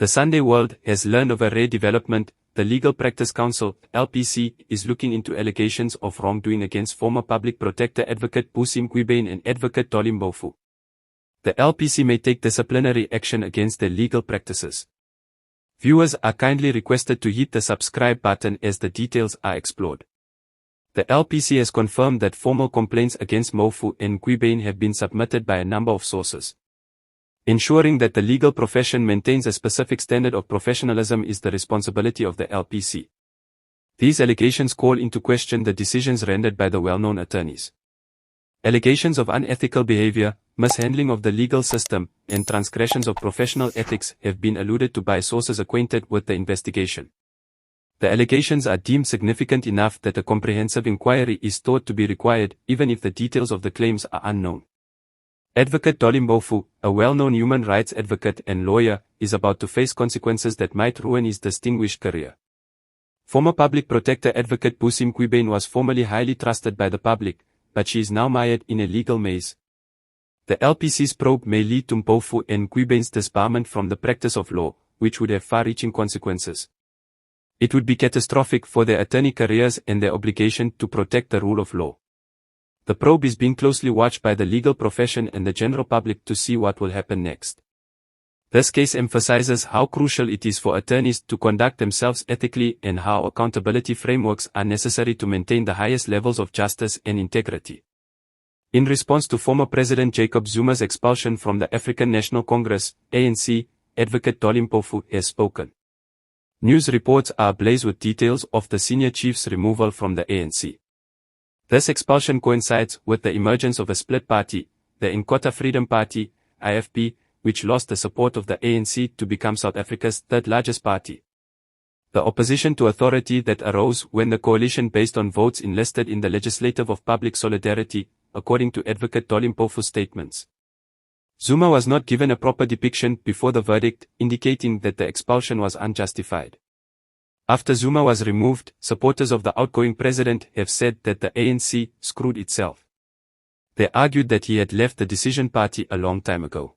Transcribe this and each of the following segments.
The Sunday World has learned of a rare development. The Legal Practice Council, LPC, is looking into allegations of wrongdoing against former Public Protector Advocate Busisiwe Mkwebane and Advocate Dali Mpofu. The LPC may take disciplinary action against their legal practices. Viewers are kindly requested to hit the subscribe button as the details are explored. The LPC has confirmed that formal complaints against Mpofu and Mkwebane have been submitted by a number of sources. Ensuring that the legal profession maintains a specific standard of professionalism is the responsibility of the LPC. These allegations call into question the decisions rendered by the well-known attorneys. Allegations of unethical behavior, mishandling of the legal system, and transgressions of professional ethics have been alluded to by sources acquainted with the investigation. The allegations are deemed significant enough that a comprehensive inquiry is thought to be required, even if the details of the claims are unknown. Advocate Dali Mpofu, a well-known human rights advocate and lawyer, is about to face consequences that might ruin his distinguished career. Former Public Protector Advocate Busisiwe Mkwebane was formerly highly trusted by the public, but she is now mired in a legal maze. The LPC's probe may lead to Mpofu and Mkwebane's disbarment from the practice of law, which would have far-reaching consequences. It would be catastrophic for their attorney careers and their obligation to protect the rule of law. The probe is being closely watched by the legal profession and the general public to see what will happen next. This case emphasizes how crucial it is for attorneys to conduct themselves ethically and how accountability frameworks are necessary to maintain the highest levels of justice and integrity. In response to former President Jacob Zuma's expulsion from the African National Congress, ANC, Advocate Dali Mpofu has spoken. News reports are ablaze with details of the senior chief's removal from the ANC. This expulsion coincides with the emergence of a split party, the Inkotha Freedom Party, IFP, which lost the support of the ANC to become South Africa's third largest party. The opposition to authority that arose when the coalition based on votes enlisted in the Legislative of Public Solidarity, according to Advocate Dali Mpofu's statements. Zuma was not given a proper depiction before the verdict, indicating that the expulsion was unjustified. After Zuma was removed, supporters of the outgoing president have said that the ANC screwed itself. They argued that he had left the decision party a long time ago.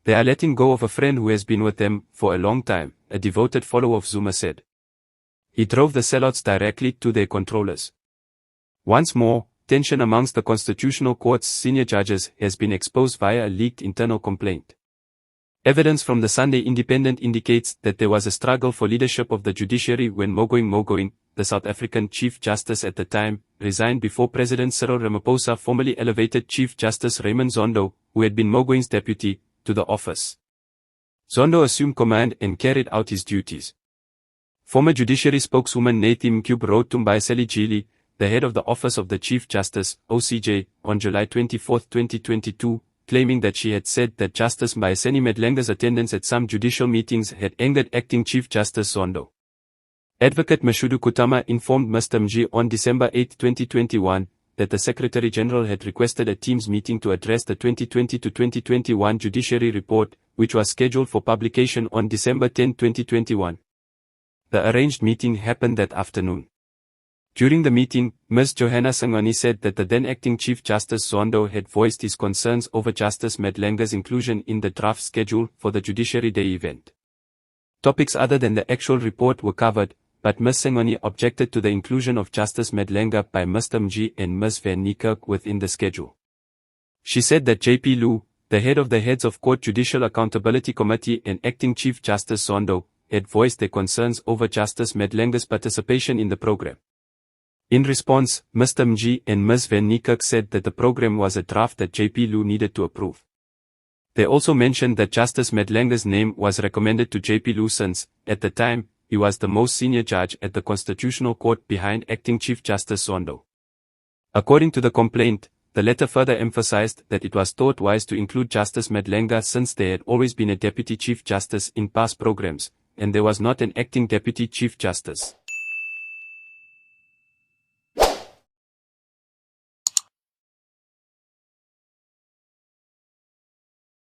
They are letting go of a friend who has been with them for a long time, a devoted follower of Zuma said. He drove the sellouts directly to their controllers. Once more, tension amongst the Constitutional Court's senior judges has been exposed via a leaked internal complaint. Evidence from the Sunday Independent indicates that there was a struggle for leadership of the judiciary when Mkwebane, the South African Chief Justice at the time, resigned before President Cyril Ramaphosa formally elevated Chief Justice Raymond Zondo, who had been Mkwebone's deputy, to the office. Zondo assumed command and carried out his duties. Former judiciary spokeswoman Nathi Mcube wrote to Busisiwe Jili, the head of the Office of the Chief Justice, OCJ, on July 24, 2022, claiming that she had said that Justice Busisiwe Madlanga's attendance at some judicial meetings had angered Acting Chief Justice Zondo. Advocate Mashudu Kutama informed Mr. Mji on December 8, 2021, that the Secretary General had requested a Teams meeting to address the 2020-2021 Judiciary Report, which was scheduled for publication on December 10, 2021. The arranged meeting happened that afternoon. During the meeting, Ms. Johanna Sangani said that the then Acting Chief Justice Zondo had voiced his concerns over Justice Madlanga's inclusion in the draft schedule for the Judiciary Day event. Topics other than the actual report were covered, but Ms. Sangani objected to the inclusion of Justice Madlanga by Mr. Mji and Ms. Van Niekerk within the schedule. She said that J.P. Lew, the head of the Heads of Court Judicial Accountability Committee and Acting Chief Justice Zondo, had voiced their concerns over Justice Madlanga's participation in the program. In response, Mr. Mji and Ms. Van Niekerk said that the program was a draft that J.P. Lew needed to approve. They also mentioned that Justice Madlanga's name was recommended to J.P. Lew since, at the time, he was the most senior judge at the Constitutional Court behind Acting Chief Justice Zondo. According to the complaint, the letter further emphasized that it was thought wise to include Justice Madlanga since there had always been a Deputy Chief Justice in past programs, and there was not an Acting Deputy Chief Justice.